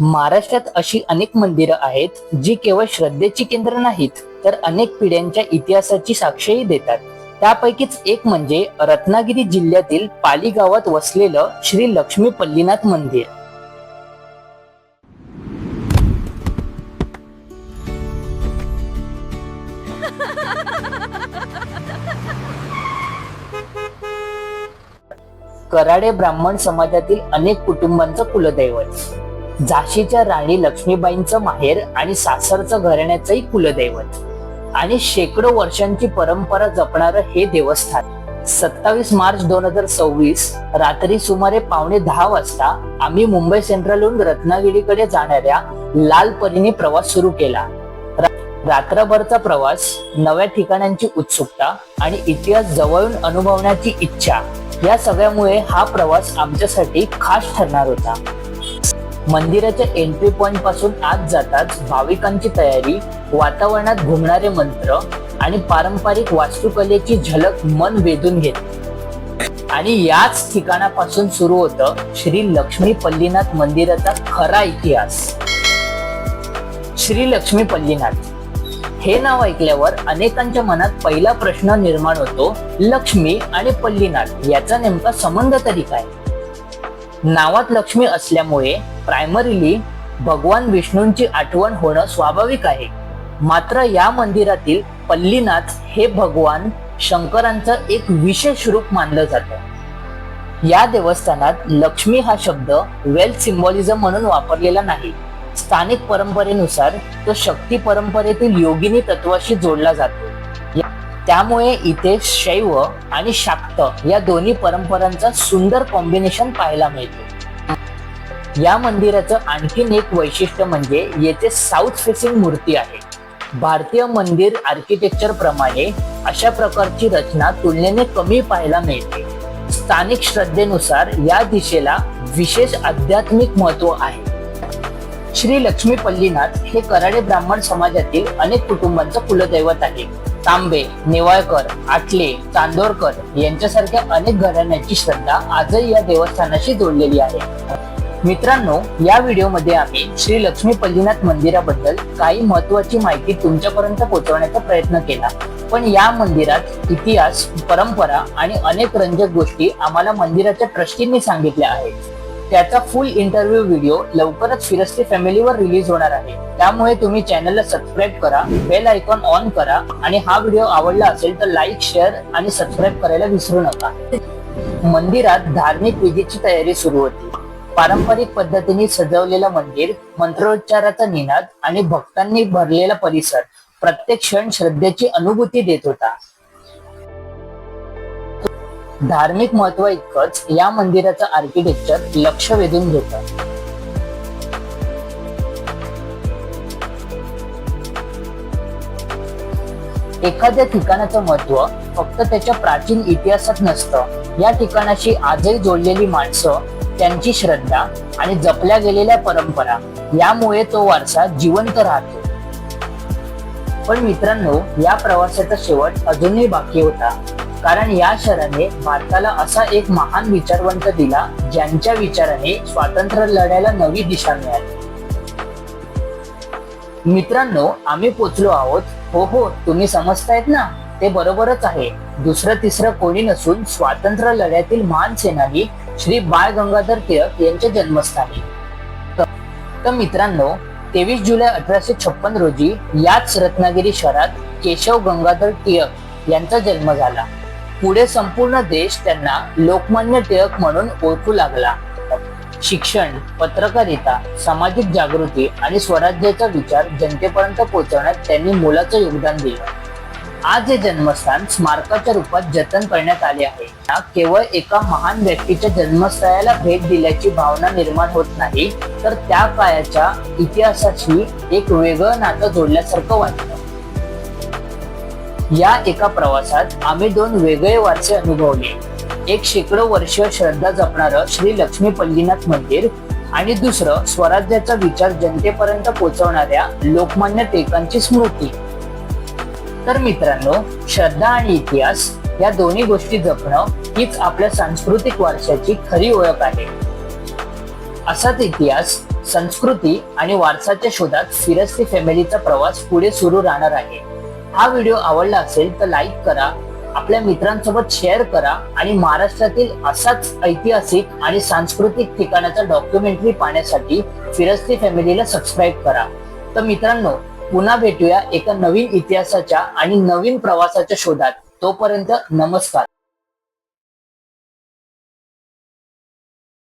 महाराष्ट्रात अशी अनेक मंदिरं आहेत जी केवळ श्रद्धेची केंद्र नाहीत, तर अनेक पिढ्यांच्या इतिहासाची साक्षीही देतात. त्यापैकीच एक म्हणजे रत्नागिरी जिल्ह्यातील पाली गावात वसलेलं श्री लक्ष्मी पल्लीनाथ मंदिर. कराडे ब्राह्मण समाजातील अनेक कुटुंबांचं कुलदैवत. झाशीच्या राणी लक्ष्मीबाईंचं माहेर आणि सासरचं घराण्याचंही कुलदैवत आणि शेकडो वर्षांची परंपरा जपणारं हे देवस्थान 27 मार्च 2026 रात्री सुमारे 9:15 वाजता आम्ही मुंबई सेंट्रलहून रत्नागिरीकडे जाणाऱ्या लाल परीने प्रवास सुरू केला. रात्रभरचा प्रवास, नव्या ठिकाणांची उत्सुकता आणि इतिहास जवळून अनुभवण्याची इच्छा, या सगळ्यामुळे हा प्रवास आमच्यासाठी खास ठरणार होता. मंदिराच्या एंट्री पॉइंट पासून आत जाताच भाविकांची तयारी, वातावरणात घुमणारे मंत्र आणि पारंपरिक वास्तुकलेची झलक मन वेधून घेते. आणि याच ठिकाणापासून सुरू होतं श्री लक्ष्मी पल्लीनाथ मंदिराचा खरा इतिहास. श्री लक्ष्मी पल्लीनाथ हे नाव ऐकल्यावर अनेकांच्या मनात पहिला प्रश्न निर्माण होतो, लक्ष्मी आणि पल्लीनाथ याचा नेमका संबंध तरी काय? नावात लक्ष्मी असल्यामुळे प्रायमरीली भगवान विष्णूंची आठवण होणं स्वाभाविक आहे. मात्र या मंदिरातील पल्लीनाथ हे भगवान शंकरांचं एक विशेष रूप मानलं जातं. या देवस्थानात लक्ष्मी हा शब्द वेल्थ सिम्बॉलिझम म्हणून वापरलेला नाही. स्थानिक परंपरेनुसार तो शक्ती परंपरेतील योगिनी तत्वाशी जोडला जातो. त्यामुळे इथे शैव आणि शाक्त या दोन्ही परंपरांचा सुंदर कॉम्बिनेशन पाहायला मिळतो. या मंदिराचं आणखीन एक वैशिष्ट्य म्हणजे येथे साऊथ फेसिंग मूर्ती आहे. भारतीय मंदिर आर्किटेक्चर प्रमाणे अशा प्रकारची रचना तुलनेने कमी पाहायला मिळते. स्थानिक श्रद्धेनुसार या दिशेला विशेष आध्यात्मिक महत्व आहे. श्री लक्ष्मी पल्लीनाथ हे कराडे ब्राह्मण समाजातील अनेक कुटुंबांचं कुलदैवत आहे. तांबे, नेवाळकर, आटले, चांदोरकर यांच्यासारख्या अनेक घराण्यांची श्रद्धा आजही या देवस्थानाशी जोडलेली आहे. मित्रांनो, या व्हिडिओमध्ये आम्ही श्री लक्ष्मी पल्लीनाथ मंदिराबद्दल काही महत्त्वाची माहिती तुमच्यापर्यंत पोहोचवण्याचा प्रयत्न केला. पण या मंदिरात इतिहास, परंपरा आणि अनेक रंजक गोष्टी आम्हाला मंदिराच्या ट्रस्टींनी सांगितल्या आहेत. त्याचा फुल इंटरव्ह्यू व्हिडिओ लवकरच फिरस्ती फॅमिलीवर रिलीज होणार आहे. त्यामुळे तुम्ही चॅनलला सबस्क्राईब करा, बेल आयकॉन ऑन करा आणि हा व्हिडिओ आवडला असेल तर लाईक, शेअर आणि सबस्क्राईब करायला विसरू नका. मंदिरात धार्मिक विधीची तयारी सुरू होती. पारंपरिक पद्धतीने सजवलेलं मंदिर, मंत्रोच्चाराचा निनाद आणि भक्तांनी भरलेला परिसर प्रत्येक क्षण श्रद्धेची अनुभूती देत होता. धार्मिक महत्व इतकंच या मंदिराचं आर्किटेक्चर लक्ष वेधून घेतं. एखाद्या ठिकाणाचं महत्व फक्त त्याच्या प्राचीन इतिहासात नसतं. या ठिकाणाशी आजही जोडलेली माणसं, त्यांची श्रद्धा आणि जपल्या गेलेल्या परंपरा, यामुळे तो वारसा जिवंत राहतो. पण मित्रांनो, या प्रवासाचा शेवट अजूनही बाकी होता. कारण या शहराने भारताला असा एक महान विचारवंत दिला, ज्यांच्या विचाराने स्वातंत्र्य लढ्याला नवी दिशा मिळाली. मित्रांनो, आम्ही पोचलो आहोत. हो, तुम्ही समजतायत ना, ते बरोबरच आहे. दुसरं तिसरं कोणी नसून स्वातंत्र्य लढ्यातील महान सेनानी श्री बाळ गंगाधर टिळक यांच्या जन्मस्थानी. तर मित्रांनो, 23 जुलै 1856 रोजी याच रत्नागिरी शहरात केशव गंगाधर टिळक यांचा जन्म झाला. पुढे संपूर्ण देश त्यांना लोकमान्य टिळक म्हणून ओळखू लागला. शिक्षण, पत्रकारिता, सामाजिक जागृती आणि स्वराज्याचा विचार जनतेपर्यंत पोहोचवण्यात त्यांनी मोलाचं योगदान दिलं. आज हे जन्मस्थान स्मारकाच्या रूपात जतन करण्यात आले आहे. केवळ एका महान व्यक्तीच्या जन्मस्थळाला भेट दिल्याची भावना निर्माण होत नाही, तर त्या काळाच्या इतिहासाशी एक वेगळं नातं जोडल्यासारखं वाटतं. या एका प्रवासात आम्ही 2 वेगळे वारसे अनुभवले. एक शेकडो वर्ष श्रद्धा जपणारं श्री लक्ष्मी पल्लीनाथ मंदिर आणि दुसरं स्वराज्याचा विचार जनतेपर्यंत पोहोचवणाऱ्या लोकमान्य टिळकांची स्मृती. तर मित्रांनो, श्रद्धा आणि इतिहास या दोन्ही गोष्टी जपणं हीच आपल्या सांस्कृतिक वारशाची खरी ओळख आहे. असाच इतिहास संस्कृती आणि वारसाच्या शोधात फिरस्ती फॅमिलीचा प्रवास पुढे सुरू राहणार आहे. हा व्हिडिओ आवडला असेल तर लाईक करा, आपल्या मित्रांसोबत शेअर करा आणि महाराष्ट्रातील असाच ऐतिहासिक आणि सांस्कृतिक ठिकाणाचा डॉक्युमेंटरी पाहण्यासाठी फिरस्ती फॅमिलीला सबस्क्राईब करा. तर मित्रांनो, पुन्हा भेटूया एका नवीन इतिहासाच्या आणि नवीन प्रवासाच्या शोधात. तोपर्यंत नमस्कार.